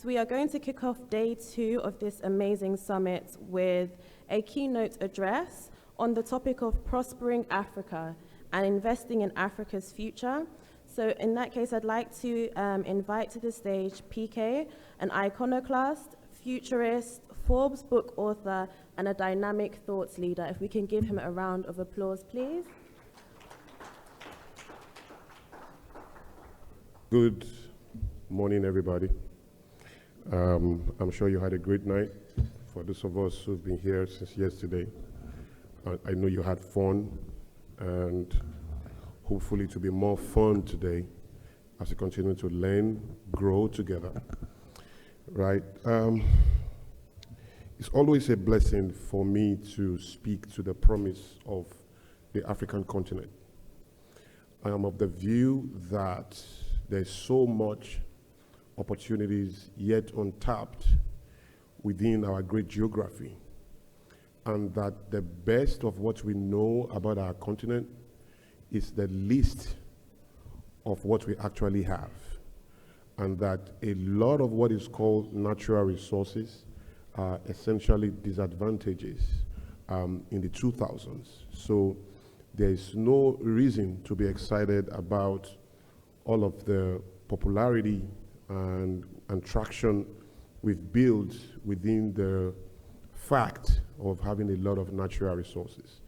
So we are going to kick off day 2 of this amazing summit with a keynote address on the topic of prospering Africa and investing in Africa's future. So in that case, I'd like to invite to the stage PK, an iconoclast, futurist, Forbes book author, and a dynamic thoughts leader. If we can give him a round of applause, please. Good morning, everybody. I'm sure you had a great night. For those of us who've been here since yesterday, I know you had fun, and hopefully to be more fun today as we continue to learn, grow together, right? It's always a blessing for me to speak to the promise of the African continent. I am of the view that there's so much opportunities yet untapped within our great geography, and that the best of what we know about our continent is the least of what we actually have, and that a lot of what is called natural resources are essentially disadvantages in the 2000s. So there is no reason to be excited about all of the popularity and traction we've built within the fact of having a lot of natural resources,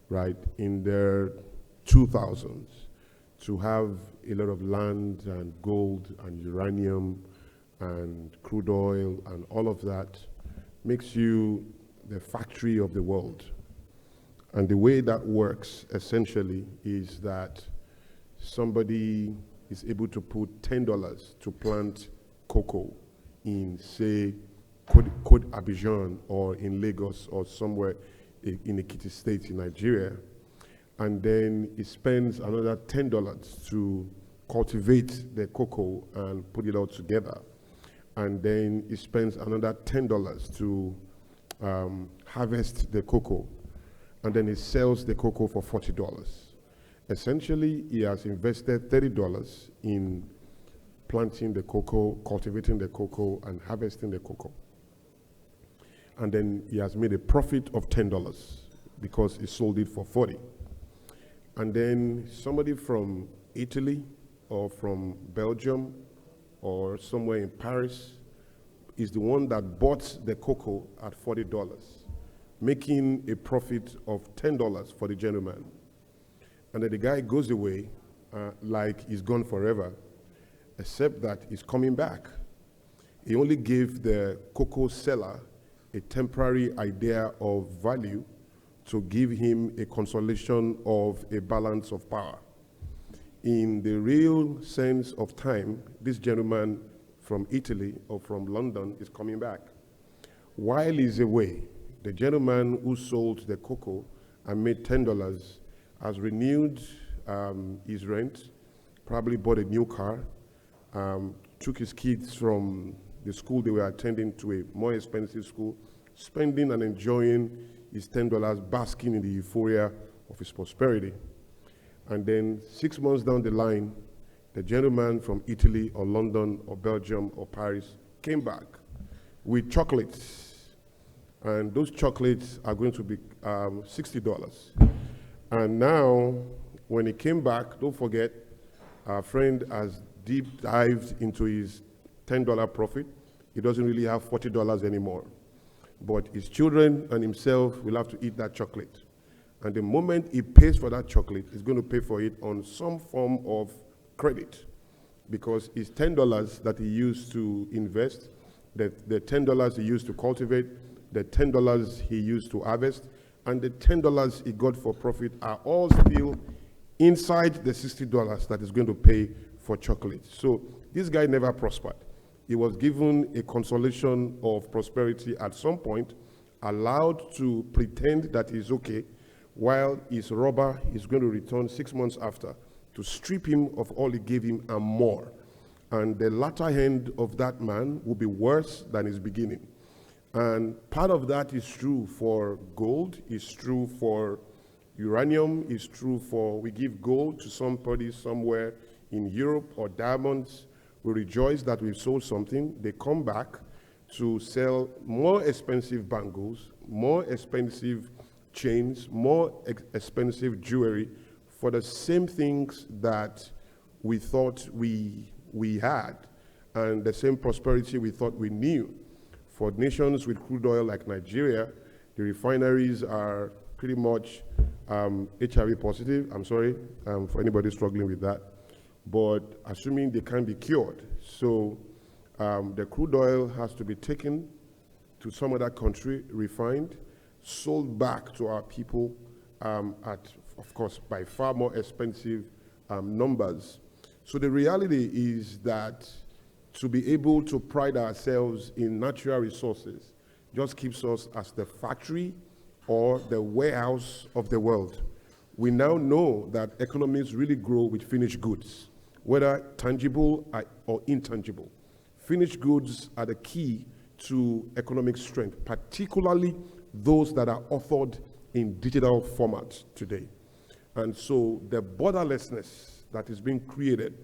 right? In the 2000s, to have a lot of land and gold and uranium and crude oil and all of that makes you the factory of the world. And the way that works essentially is that somebody is able to put $10 to plant cocoa in, say, Côte Abidjan or in Lagos or somewhere in Ekiti State in Nigeria, and then he spends another $10 to cultivate the cocoa and put it all together, and then he spends another $10 to harvest the cocoa, and then he sells the cocoa for $40. Essentially, he has invested $30 in planting the cocoa, cultivating the cocoa, and harvesting the cocoa. And then he has made a profit of $10 because he sold it for $40. And then somebody from Italy or from Belgium or somewhere in Paris is the one that bought the cocoa at $40, making a profit of $10 for the gentleman. And then the guy goes away like he's gone forever, except that he's coming back. He only gave the cocoa seller a temporary idea of value to give him a consolation of a balance of power. In the real sense of time, this gentleman from Italy or from London is coming back. While he's away, the gentleman who sold the cocoa and made $10 has renewed his rent, probably bought a new car, took his kids from the school they were attending to a more expensive school, spending and enjoying his $10, basking in the euphoria of his prosperity. And then 6 months down the line, the gentleman from Italy or London or Belgium or Paris came back with chocolates. And those chocolates are going to be $60. And now, when he came back, don't forget, our friend has deep dived into his $10 profit. He doesn't really have $40 anymore. But his children and himself will have to eat that chocolate. And the moment he pays for that chocolate, he's going to pay for it on some form of credit, because it's $10 that he used to invest, the $10 he used to cultivate, the $10 he used to harvest, and the $10 he got for profit are all still inside the $60 that he's going to pay for chocolate. So this guy never prospered. He was given a consolation of prosperity at some point, allowed to pretend that he's okay, while his robber is going to return 6 months after to strip him of all he gave him and more. And the latter end of that man will be worse than his beginning. And part of that is true for gold, is true for uranium, is true for, we give gold to somebody somewhere in Europe, or diamonds. We rejoice that we've sold something. They come back to sell more expensive bangles, more expensive chains, more expensive jewelry for the same things that we thought we had, and the same prosperity we thought we knew. For nations with crude oil like Nigeria, the refineries are pretty much HIV positive. I'm sorry for anybody struggling with that. But assuming they can be cured. So the crude oil has to be taken to some other country, refined, sold back to our people at, of course, by far more expensive numbers. So the reality is that to be able to pride ourselves in natural resources just keeps us as the factory or the warehouse of the world. We now know that economies really grow with finished goods, whether tangible or intangible. Finished goods are the key to economic strength, particularly those that are authored in digital format today. And so the borderlessness that is being created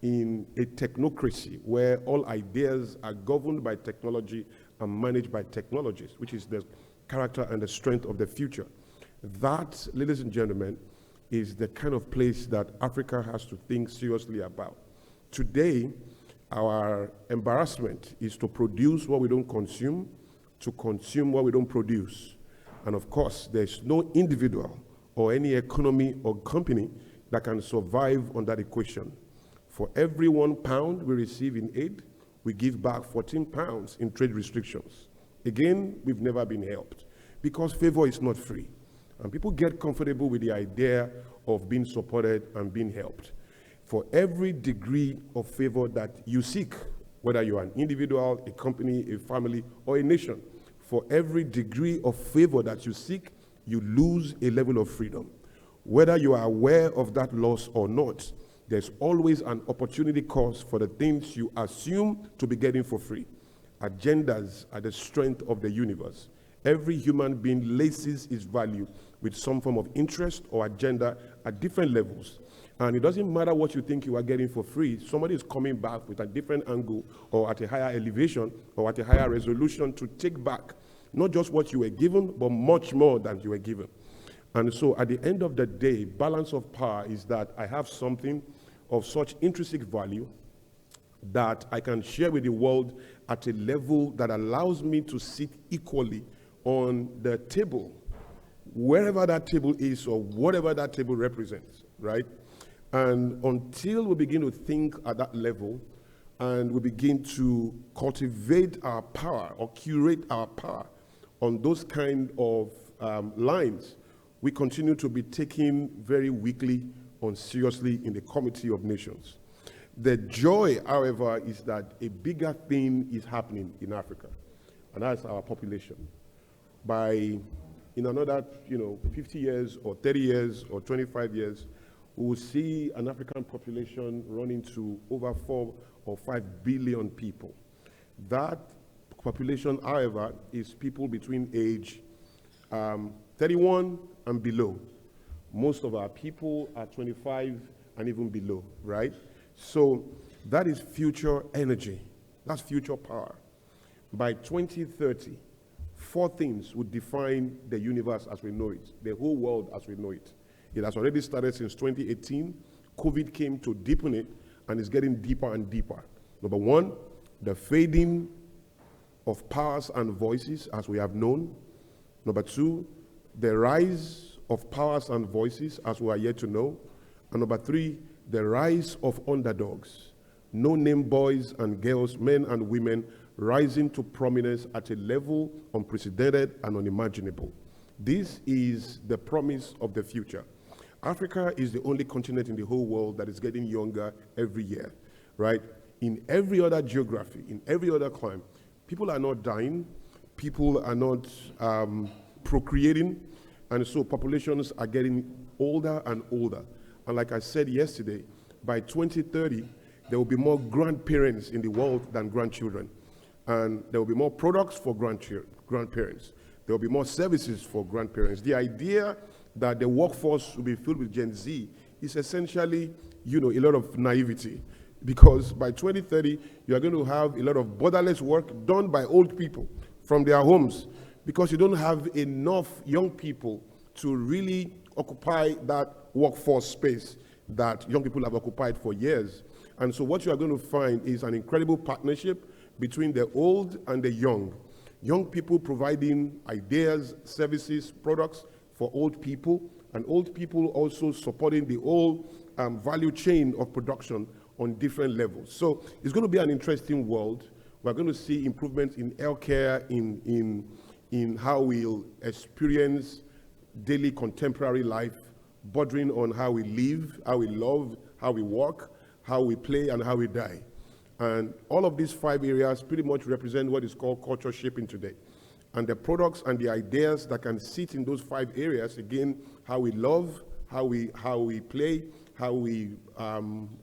in a technocracy where all ideas are governed by technology and managed by technologies, which is the character and the strength of the future. That, ladies and gentlemen, is the kind of place that Africa has to think seriously about. Today, our embarrassment is to produce what we don't consume, to consume what we don't produce. And of course, there's no individual or any economy or company that can survive on that equation. For every £1 we receive in aid, we give back 14 pounds in trade restrictions. Again, we've never been helped because favor is not free. And people get comfortable with the idea of being supported and being helped. For every degree of favor that you seek, whether you're an individual, a company, a family, or a nation, for every degree of favor that you seek, you lose a level of freedom. Whether you are aware of that loss or not, there's always an opportunity cost for the things you assume to be getting for free. Agendas are the strength of the universe. Every human being laces its value with some form of interest or agenda at different levels. And it doesn't matter what you think you are getting for free, somebody is coming back with a different angle or at a higher elevation or at a higher resolution to take back not just what you were given, but much more than you were given. And so at the end of the day, balance of power is that I have something of such intrinsic value that I can share with the world at a level that allows me to sit equally on the table, wherever that table is or whatever that table represents, right? And until we begin to think at that level and we begin to cultivate our power or curate our power on those kind of lines, we continue to be taken very weakly on seriously in the Committee of Nations. The joy, however, is that a bigger thing is happening in Africa, and that's our population. In another 50 years or 30 years or 25 years, we will see an African population running to over 4 or 5 billion people. That population, however, is people between age 31 and below. Most of our people are 25 and even below, right? So that is future energy. That's future power. By 2030, 4 things would define the universe as we know it, the whole world as we know it. It has already started since 2018. COVID came to deepen it, and it's getting deeper and deeper. Number 1, the fading of powers and voices as we have known. Number 2, the rise of powers and voices as we are yet to know. And number 3, the rise of underdogs, no-name boys and girls, men and women rising to prominence at a level unprecedented and unimaginable. This is the promise of the future. Africa is the only continent in the whole world that is getting younger every year, right? In every other geography, in every other climate, people are not dying, people are not procreating, and so populations are getting older and older. And like I said yesterday, by 2030, there will be more grandparents in the world than grandchildren. And there will be more products for grandparents. There will be more services for grandparents. The idea that the workforce will be filled with Gen Z is essentially, a lot of naivety. because by 2030, you are going to have a lot of borderless work done by old people from their homes, because you don't have enough young people to really occupy that workforce space that young people have occupied for years. And so what you are going to find is an incredible partnership between the old and the young. Young people providing ideas, services, products for old people, and old people also supporting the whole value chain of production on different levels. So it's going to be an interesting world. We're going to see improvements in healthcare, in how we'll experience daily contemporary life, bordering on how we live, how we love, how we work, how we play, and how we die. And all of these 5 areas pretty much represent what is called culture shaping today. And the products and the ideas that can sit in those 5 areas, again, how we love, how we play, how we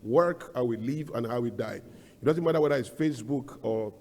work, how we live, and how we die. It doesn't matter whether it's Facebook or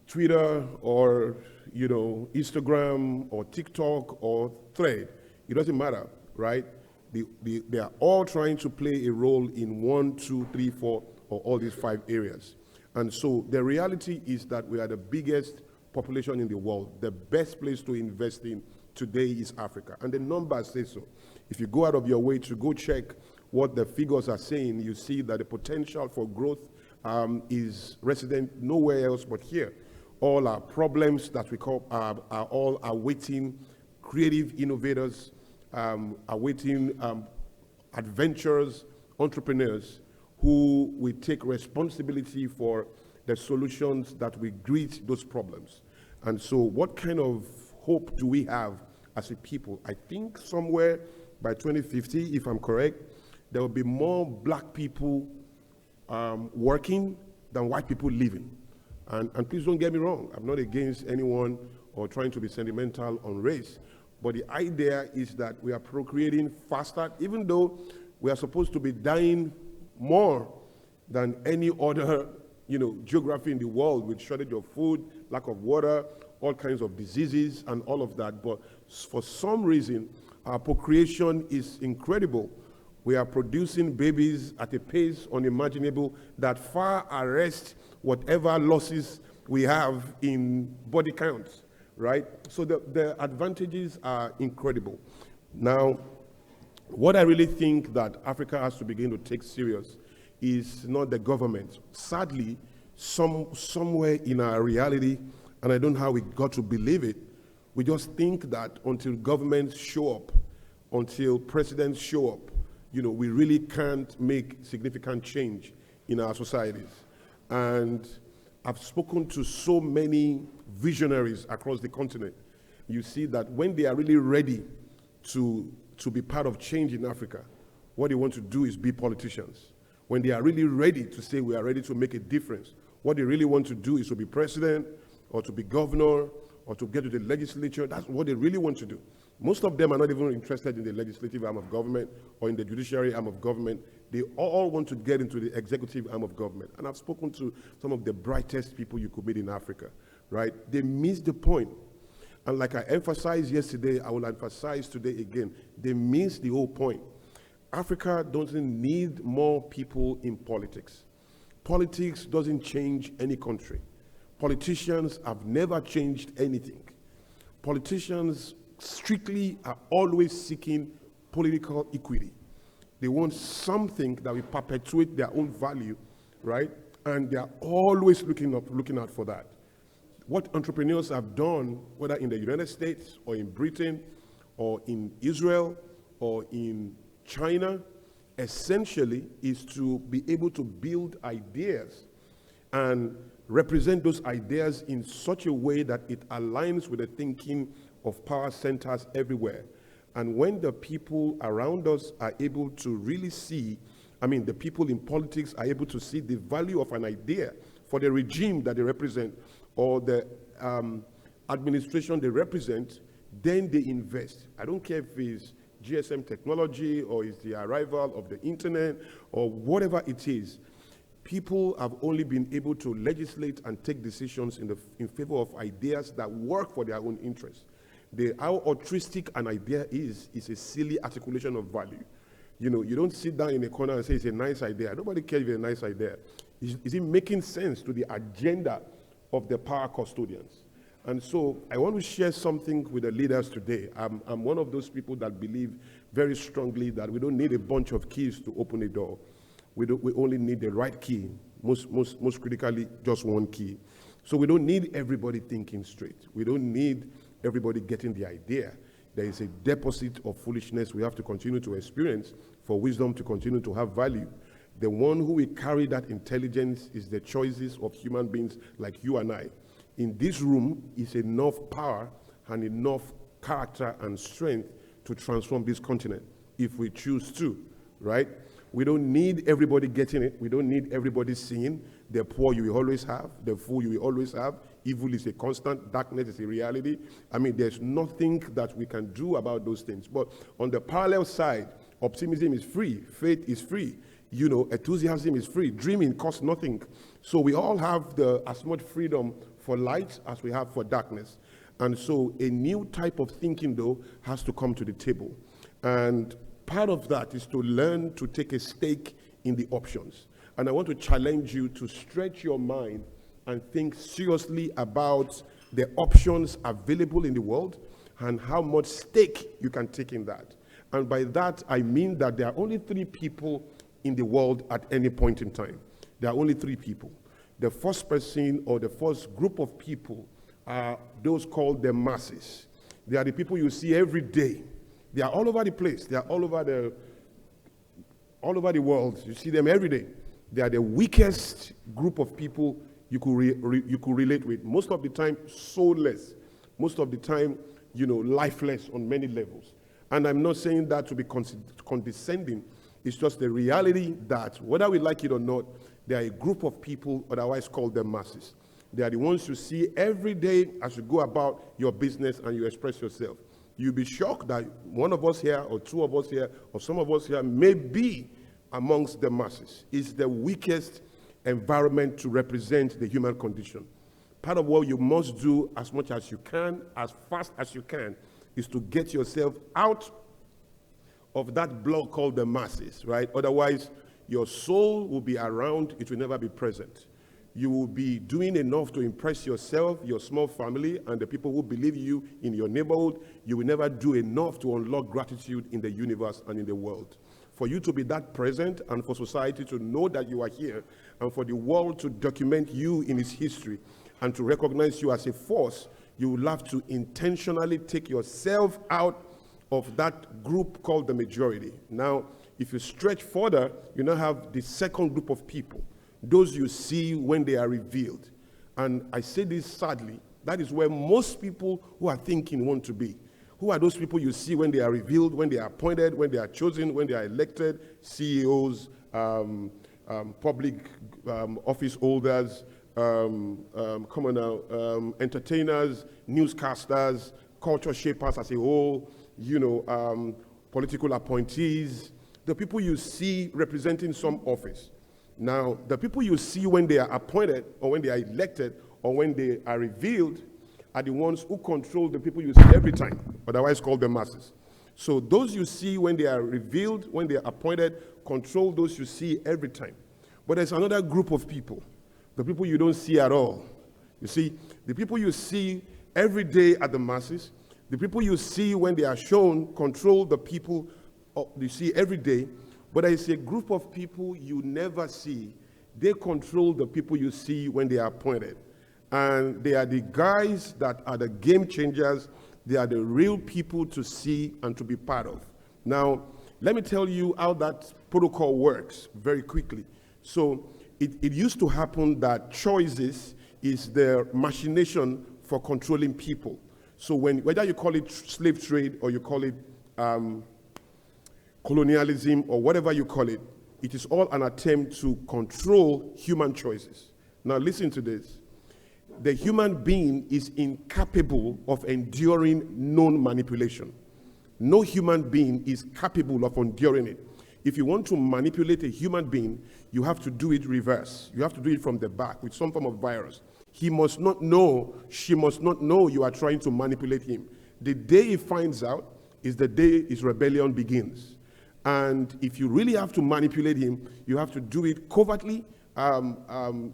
Twitter or Instagram or TikTok or Thread. It doesn't matter, right? They are all trying to play a role in 1, 2, 3, 4, or all these 5 areas. And so the reality is that we are the biggest population in the world. The best place to invest in today is Africa. And the numbers say so. If you go out of your way to go check what the figures are saying, you see that the potential for growth is resident nowhere else but here. All our problems that we call are all awaiting creative innovators, awaiting adventurers, entrepreneurs who will take responsibility for the solutions that will greet those problems. And so what kind of hope do we have as a people? I think somewhere by 2050, if I'm correct, there will be more black people working than white people living. And please don't get me wrong, I'm not against anyone or trying to be sentimental on race, but the idea is that we are procreating faster, even though we are supposed to be dying more than any other geography in the world, with shortage of food, lack of water, all kinds of diseases and all of that. But for some reason, our procreation is incredible. We are producing babies at a pace unimaginable that far arrests whatever losses we have in body counts, right? So the advantages are incredible. Now, what I really think that Africa has to begin to take serious is not the government. Sadly, somewhere in our reality, and I don't know how we got to believe it, we just think that until governments show up, until presidents show up, we really can't make significant change in our societies. And I've spoken to so many visionaries across the continent. You see that when they are really ready to be part of change in Africa, what they want to do is be politicians. When they are really ready to say we are ready to make a difference, what they really want to do is to be president or to be governor or to get to the legislature. That's what they really want to do. Most of them are not even interested in the legislative arm of government or in the judiciary arm of government. They all want to get into the executive arm of government. And I've spoken to some of the brightest people you could meet in Africa, right? They miss the point. And like I emphasized yesterday, I will emphasize today again, they miss the whole point. Africa doesn't need more people in politics. Politics doesn't change any country. Politicians have never changed anything. Politicians strictly are always seeking political equity. They want something that will perpetuate their own value, right? And they are always looking out for that. What entrepreneurs have done, whether in the United States or in Britain or in Israel or in China, essentially is to be able to build ideas and represent those ideas in such a way that it aligns with the thinking of power centers everywhere. And when the people around us are able to really see, the people in politics are able to see the value of an idea for the regime that they represent or the administration they represent, then they invest. I don't care if it's GSM technology or it's the arrival of the internet or whatever it is. People have only been able to legislate and take decisions in favor of ideas that work for their own interests. How altruistic an idea is a silly articulation of value. You know, you don't sit down in a corner and say it's a nice idea. Nobody cares if it's a nice idea. Is it making sense to the agenda of the power custodians? And so I want to share something with the leaders today. I'm one of those people that believe very strongly that we don't need a bunch of keys to open a door. We only need the right key, most critically, just one key. So we don't need everybody thinking straight. We don't need everybody getting the idea. There is a deposit of foolishness we have to continue to experience for wisdom to continue to have value. The one who will carry that intelligence is the choices of human beings like you and I. In this room is enough power and enough character and strength to transform this continent if we choose to, right? We don't need everybody getting it. We don't need everybody seeing. The poor you will always have. The fool you will always have. Evil is a constant. Darkness is a reality. I mean, there's nothing that we can do about those things. But on the parallel side, optimism is free. Faith is free. You know, enthusiasm is free. Dreaming costs nothing. So we all have as much freedom for light as we have for darkness. And so a new type of thinking, though, has to come to the table. And part of that is to learn to take a stake in the options. And I want to challenge you to stretch your mind and think seriously about the options available in the world and how much stake you can take in that. And by that, I mean that there are only 3 people in the world at any point in time. There are only 3 people. The first person or the first group of people are those called the masses. They are the people you see every day. They are all over the place. They are all over the world. You see them every day. They are the weakest group of people you could relate with. Most of the time, soulless. Most of the time, you know, lifeless on many levels. And I'm not saying that to be condescending. It's just the reality that, whether we like it or not, they are a group of people, otherwise called the masses. They are the ones you see every day as you go about your business and you express yourself. You'll be shocked that one of us here, or 2 of us here, or some of us here may be amongst the masses. It's the weakest environment to represent the human condition. Part of what you must do as much as you can, as fast as you can, is to get yourself out of that block called the masses, right? Otherwise, your soul will be around, it will never be present. You will be doing enough to impress yourself, your small family, and the people who believe you in your neighborhood. You will never do enough to unlock gratitude in the universe and in the world. For you to be that present, and for society to know that you are here, and for the world to document you in its history, and to recognize you as a force, you will have to intentionally take yourself out of that group called the majority. Now, if you stretch further, you now have the second group of people, those you see when they are revealed. And I say this sadly, that is where most people who are thinking want to be. Who are those people you see when they are revealed, when they are appointed, when they are chosen, when they are elected? CEOs, public office holders, entertainers, newscasters, culture shapers as a whole, you know, political appointees, the people you see representing some office. Now, the people you see when they are appointed, or when they are elected, or when they are revealed, are the ones who control the people you see every time, otherwise called the masses. So those you see when they are revealed, when they are appointed, control those you see every time. But there's another group of people, the people you don't see at all. You see, the people you see every day at the masses, the people you see when they are shown control the people you see every day, but there is a group of people you never see. They control the people you see when they are appointed. And they are the guys that are the game changers. They are the real people to see and to be part of. Now, let me tell you how that protocol works very quickly. So it used to happen that choices is the machination for controlling people. So whether you call it slave trade or you call it colonialism or whatever you call it, it is all an attempt to control human choices. Now listen to this. The human being is incapable of enduring known manipulation. No human being is capable of enduring it. If you want to manipulate a human being, you have to do it reverse. You have to do it from the back with some form of virus. He must not know, she must not know you are trying to manipulate him. The day he finds out is the day his rebellion begins. And if you really have to manipulate him, you have to do it covertly,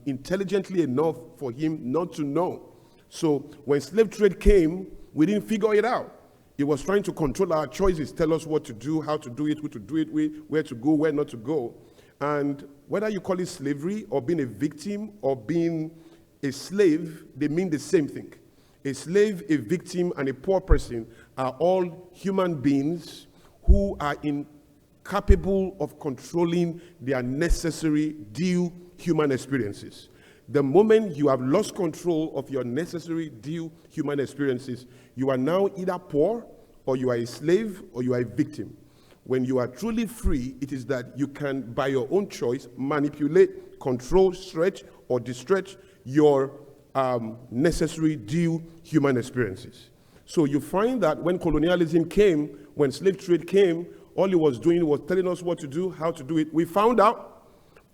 intelligently enough for him not to know. So when slave trade came, we didn't figure it out. It was trying to control our choices, tell us what to do, how to do it, who to do it with, where to go, where not to go. And whether you call it slavery or being a victim or being a slave, they mean the same thing. A slave, a victim, and a poor person are all human beings who are incapable of controlling their necessary due human experiences. The moment you have lost control of your necessary due human experiences, you are now either poor, or you are a slave, or you are a victim. When you are truly free, it is that you can, by your own choice, manipulate, control, stretch, or distretch your necessary due human experiences. So you find that when colonialism came, when slave trade came, all it was doing was telling us what to do, how to do it. We found out,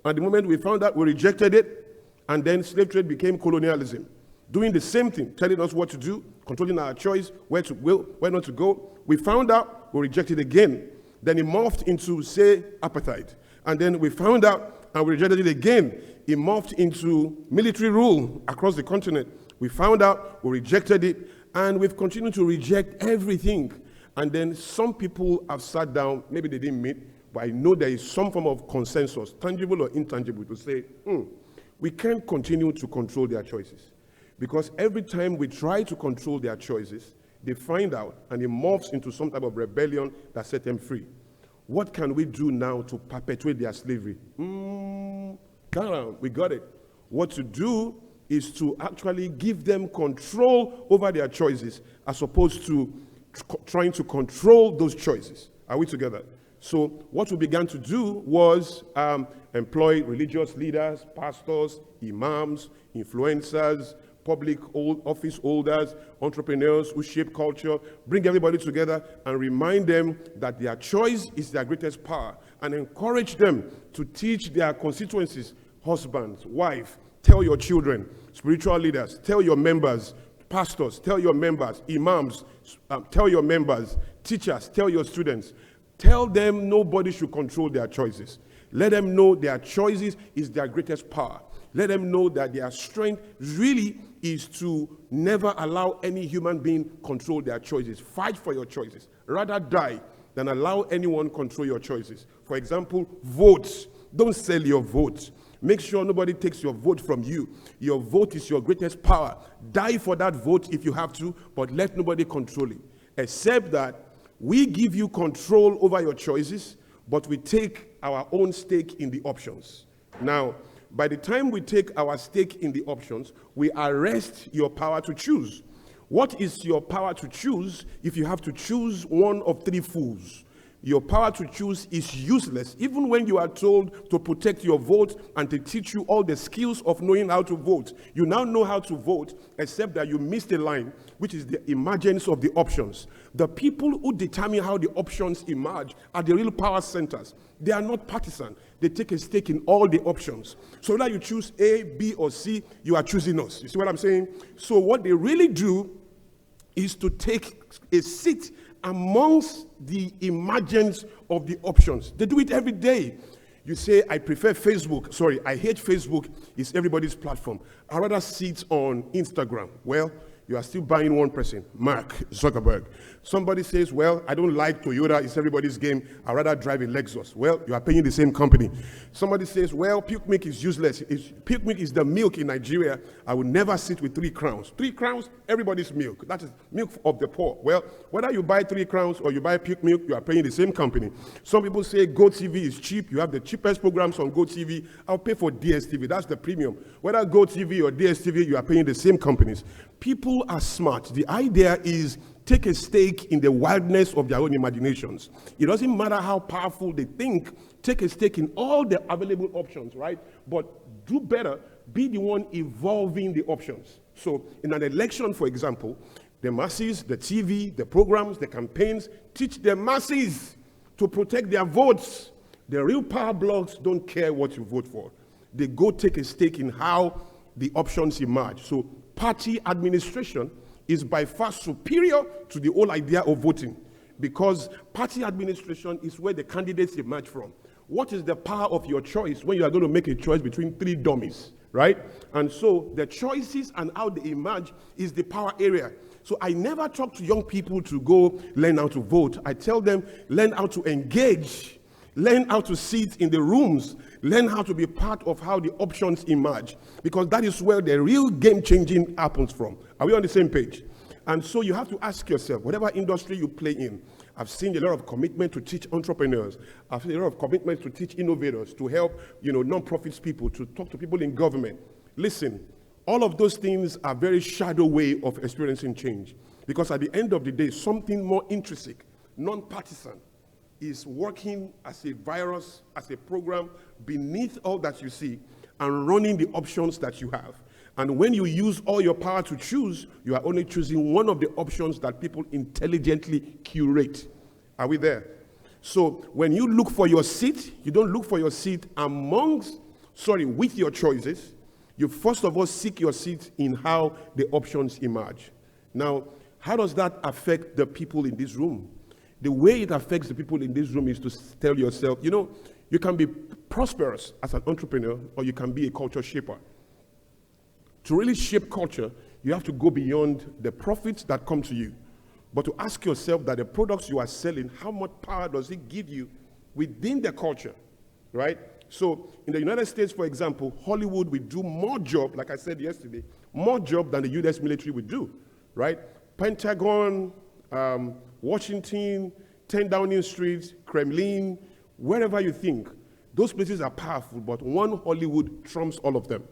and the moment we found out, we rejected it, and then slave trade became colonialism, doing the same thing, telling us what to do, controlling our choice, where to go, where not to go. We found out, we rejected it again. Then it morphed into, say, apartheid. And then we found out, and we rejected it again. It morphed into military rule across the continent. We found out, we rejected it, and we've continued to reject everything. And then some people have sat down, maybe they didn't meet, but I know there is some form of consensus, tangible or intangible, to say, we can't continue to control their choices. Because every time we try to control their choices, they find out, and it morphs into some type of rebellion that set them free. What can we do now to perpetuate their slavery? We got it. What to do is to actually give them control over their choices, as opposed to trying to control those choices. Are we together? So what we began to do was employ religious leaders, pastors, imams, influencers, public office holders, entrepreneurs who shape culture, bring everybody together and remind them that their choice is their greatest power, and encourage them to teach their constituencies, husbands, wife, tell your children, spiritual leaders, tell your members, pastors, tell your members, imams, tell your members, teachers, tell your students. Tell them nobody should control their choices. Let them know their choices is their greatest power. Let them know that their strength really is to never allow any human being control their choices. Fight for your choices. Rather die than allow anyone control your choices. For example, votes. Don't sell your vote. Make sure nobody takes your vote from you. Your vote is your greatest power. Die for that vote if you have to, but let nobody control it. Except that we give you control over your choices, but we take our own stake in the options. Now, by the time we take our stake in the options, we arrest your power to choose. What is your power to choose if you have to choose one of three fools? Your power to choose is useless, even when you are told to protect your vote and to teach you all the skills of knowing how to vote. You now know how to vote, except that you missed a line, which is the emergence of the options. The people who determine how the options emerge are the real power centers. They are not partisan. They take a stake in all the options. So whether you choose A, B, or C, you are choosing us. You see what I'm saying? So what they really do is to take a seat amongst the emergence of the options. They do it every day. You say, I prefer Facebook. Sorry, I hate Facebook. It's everybody's platform. I'd rather sit on Instagram. Well, you are still buying one person, Mark Zuckerberg. Somebody says, well, I don't like Toyota, it's everybody's game. I'd rather drive a Lexus. Well, you are paying the same company. Somebody says, well, puke milk is useless. Puke milk is the milk in Nigeria. I will never sit with 3 crowns. 3 crowns, everybody's milk. That is milk of the poor. Well, whether you buy 3 crowns or you buy puke milk, you are paying the same company. Some people say GoTV is cheap. You have the cheapest programs on GoTV. I'll pay for DSTV. That's the premium. Whether GoTV or DSTV, you are paying the same companies. People are smart. The idea is take a stake in the wildness of their own imaginations. It doesn't matter how powerful they think, take a stake in all the available options, right? But do better, be the one evolving the options. So in an election, for example, the masses, the TV, the programs, the campaigns, teach the masses to protect their votes. The real power blogs don't care what you vote for. They go take a stake in how the options emerge. So party administration is by far superior to the whole idea of voting. because party administration is where the candidates emerge from. What is the power of your choice when you are going to make a choice between three dummies, right? And so the choices and how they emerge is the power area. So I never talk to young people to go learn how to vote. I tell them, learn how to engage, learn how to sit in the rooms, learn how to be part of how the options emerge, because that is where the real game changing happens from. Are we on the same page? And so you have to ask yourself, whatever industry you play in, I've seen a lot of commitment to teach entrepreneurs. I've seen a lot of commitment to teach innovators, to help, non-profits people, to talk to people in government. Listen, all of those things are very shadow way of experiencing change. Because at the end of the day, something more intrinsic, non-partisan, is working as a virus, as a program, beneath all that you see, and running the options that you have. And when you use all your power to choose, you are only choosing one of the options that people intelligently curate. Are we there? So when you look for your seat, you don't look for your seat with your choices. You first of all seek your seat in how the options emerge. Now, how does that affect the people in this room? The way it affects the people in this room is to tell yourself, you can be prosperous as an entrepreneur, or you can be a culture shaper. To really shape culture, you have to go beyond the profits that come to you. But to ask yourself that the products you are selling, how much power does it give you within the culture, right? So in the United States, for example, Hollywood will do more job, like I said yesterday, more job than the US military would do, right? Pentagon, Washington, 10 Downing Street, Kremlin, wherever you think, those places are powerful, but one Hollywood trumps all of them.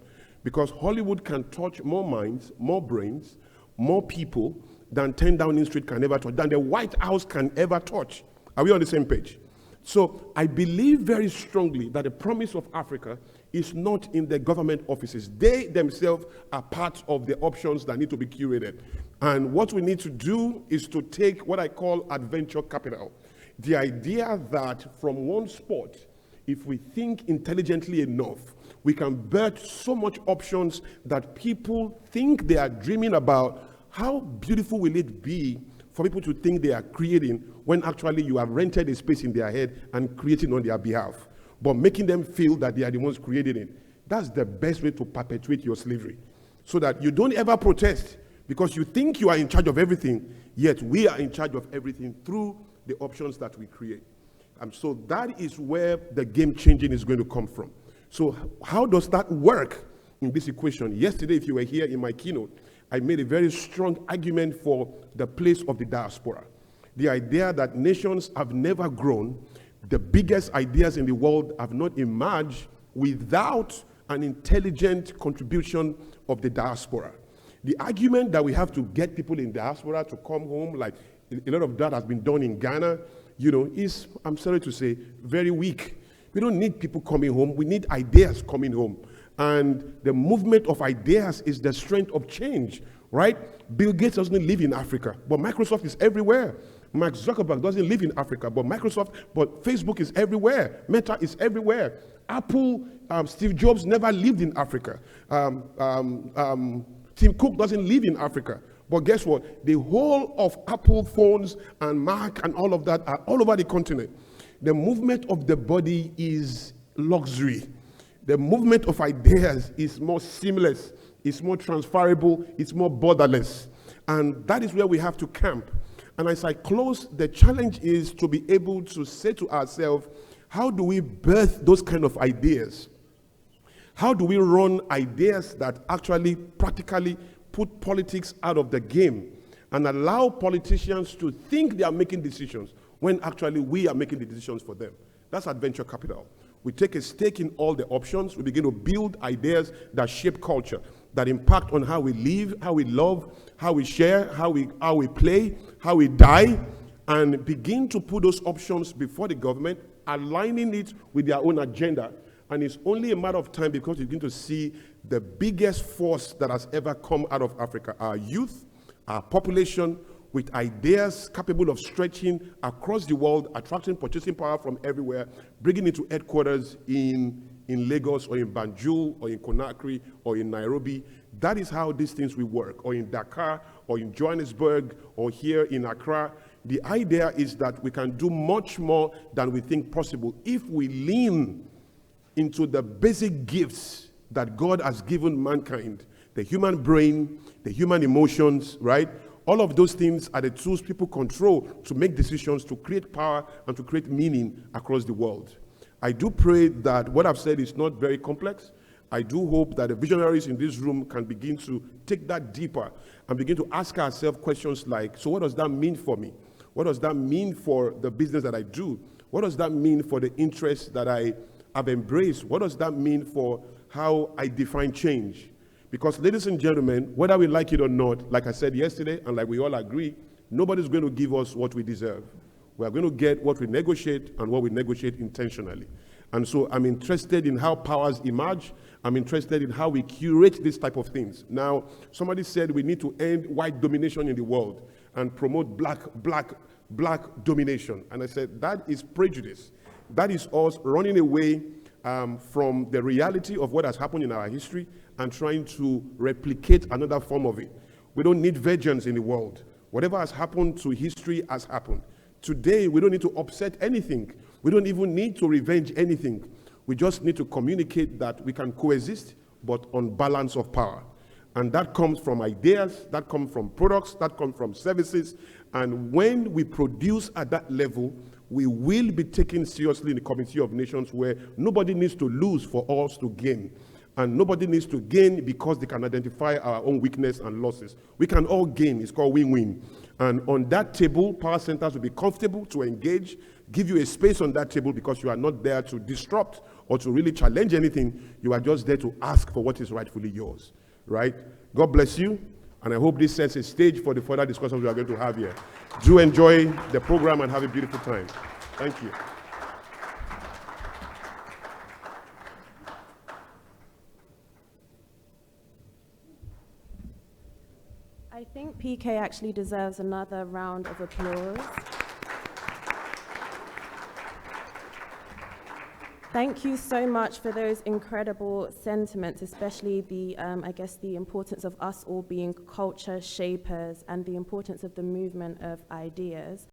Because Hollywood can touch more minds, more brains, more people than 10 Downing Street can ever touch, than the White House can ever touch. Are we on the same page? So I believe very strongly that the promise of Africa is not in the government offices. They themselves are part of the options that need to be curated. And what we need to do is to take what I call adventure capital. The idea that from one spot, if we think intelligently enough, we can birth so much options that people think they are dreaming about. How beautiful will it be for people to think they are creating when actually you have rented a space in their head and creating on their behalf, but making them feel that they are the ones creating it. That's the best way to perpetuate your slavery, so that you don't ever protest because you think you are in charge of everything, yet we are in charge of everything through the options that we create. And so that is where the game changing is going to come from. So how does that work in this equation? Yesterday, if you were here in my keynote, I made a very strong argument for the place of the diaspora. The idea that nations have never grown, the biggest ideas in the world have not emerged without an intelligent contribution of the diaspora. The argument that we have to get people in diaspora to come home, like a lot of that has been done in Ghana, is, I'm sorry to say, very weak. We don't need people coming home. We need ideas coming home. And the movement of ideas is the strength of change, right? Bill Gates doesn't live in Africa, but Microsoft is everywhere. Mark Zuckerberg doesn't live in Africa, but Facebook is everywhere. Meta is everywhere. Apple, Steve Jobs never lived in Africa. Tim Cook doesn't live in Africa. But guess what? The whole of Apple phones and Mac and all of that are all over the continent. The movement of the body is luxury. The movement of ideas is more seamless, it's more transferable, it's more borderless. And that is where we have to camp. And as I close, the challenge is to be able to say to ourselves, how do we birth those kind of ideas? How do we run ideas that actually practically put politics out of the game and allow politicians to think they are making decisions when actually we are making the decisions for them? That's adventure capital. We take a stake in all the options. We begin to build ideas that shape culture, that impact on how we live, how we love, how we share, how we play, how we die, and begin to put those options before the government, aligning it with their own agenda. And it's only a matter of time because you begin to see the biggest force that has ever come out of Africa, our youth, our population, with ideas capable of stretching across the world, attracting purchasing power from everywhere, bringing it to headquarters in Lagos or in Banjul or in Conakry or in Nairobi. That is how these things will work, or in Dakar or in Johannesburg or here in Accra. The idea is that we can do much more than we think possible if we lean into the basic gifts that God has given mankind. The human brain, the human emotions, right? All of those things are the tools people control to make decisions, to create power, and to create meaning across the world. I do pray that what I've said is not very complex. I do hope that the visionaries in this room can begin to take that deeper and begin to ask ourselves questions like, so what does that mean for me? What does that mean for the business that I do? What does that mean for the interests that I have embraced? What does that mean for how I define change? Because, ladies and gentlemen, whether we like it or not, like I said yesterday, and like we all agree, nobody's going to give us what we deserve. We are going to get what we negotiate and what we negotiate intentionally. And so I'm interested in how powers emerge. I'm interested in how we curate this type of things. Now, somebody said we need to end white domination in the world and promote black domination. And I said, that is prejudice. That is us running away from the reality of what has happened in our history and trying to replicate another form of it. We don't need vengeance in the world. Whatever has happened to history has happened. Today, we don't need to upset anything. We don't even need to revenge anything. We just need to communicate that we can coexist, but on balance of power. And that comes from ideas, that comes from products, that comes from services. And when we produce at that level, we will be taken seriously in the Committee of Nations, where nobody needs to lose for us to gain. And nobody needs to gain because they can identify our own weakness and losses. We can all gain. It's called win-win. And on that table, power centers will be comfortable to engage, give you a space on that table because you are not there to disrupt or to really challenge anything. You are just there to ask for what is rightfully yours, right? God bless you. And I hope this sets a stage for the further discussions we are going to have here. Do enjoy the program and have a beautiful time. Thank you. I think PK actually deserves another round of applause. Thank you so much for those incredible sentiments, especially the, I guess, the importance of us all being culture shapers and the importance of the movement of ideas.